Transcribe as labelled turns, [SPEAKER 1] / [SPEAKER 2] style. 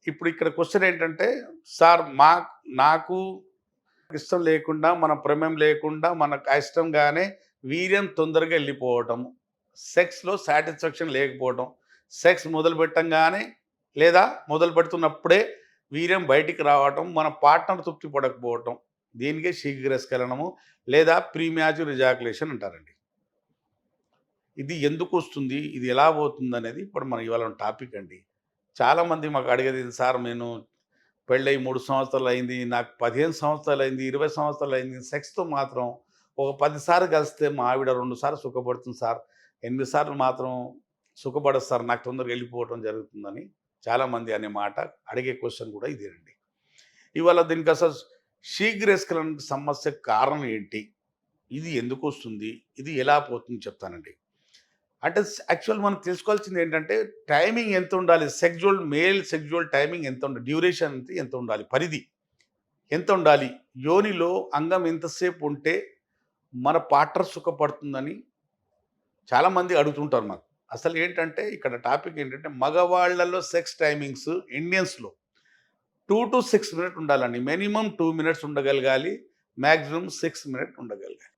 [SPEAKER 1] ఇప్పుడు ఇక్కడ క్వెషన్ ఏంటంటే, సార్ నాకు ఇష్టం లేకుండా, మన ప్రమేయం లేకుండా, మనకు ఇష్టంగానే వీర్యం తొందరగా ఎళ్ళిపోవటం, సెక్స్‌లో సాటిస్ఫాక్షన్ లేకపోవటం, సెక్స్ మొదలుపెట్టంగానే లేదా మొదలుపెడుతున్నప్పుడే వీర్యం బయటికి రావటం, మన పార్ట్నర్ తృప్తి పడకపోవటం, దీనికే శీఘ్రస్ఖలనము లేదా ప్రీమ్యాచ్యూర్ ఎజాకులేషన్ అంటారండి. ఇది ఎందుకొస్తుంది? ఇది ఎలా పోతుందనేది ఇప్పుడు మన ఇవాళ టాపిక్ అండి. చాలామంది మాకు అడిగేది సార్ నేను పెళ్ళై 3 సంవత్సరాలయింది. నాకు 15 సంవత్సరాలయింది, 20 సంవత్సరాలయింది. సెక్స్‌తో మాత్రం ఒక 10 సార్లు కలిస్తే మా ఆవిడ 2 సార్లు సుఖపడుతుంది సార్. 8 సార్లు మాత్రం సుఖపడదు సార్. నాకు తొందరగా ఎళ్ళిపోవటం జరుగుతుందని చాలామంది అనే మాట, అడిగే క్వెషన్ కూడా ఇదేనండి. ఇవాళ దీనికసలు శీఘ్రస్ఖలన సమస్యకు కారణం ఏంటి? ఇది ఎందుకొస్తుంది? ఇది ఎలా పోతుంది చెప్తానండి. అంటే యాక్చువల్ మనం తెలుసుకోవాల్సిందేంటంటే, టైమింగ్ ఎంతుండాలి? మేల్ సెక్సువల్ టైమింగ్ ఎంతుండాలి? డ్యూరేషన్ ఎంత ఉండాలి? పరిధి ఎంతుండాలి? యోనిలో అంగం ఎంతసేపు ఉంటే మన పార్ట్నర్ సుఖపడుతుందని చాలామంది అడుగుతుంటారు మాకు. అసలు ఏంటంటే ఇక్కడ టాపిక్ ఏంటంటే, మగవాళ్ళలో సెక్స్ టైమింగ్స్ ఇండియన్స్‌లో 2-6 మినిట్ ఉండాలండి. మినిమమ్ 2 మినిట్స్ ఉండగలగాలి. Maximum 6 minute ఉండగలగాలి.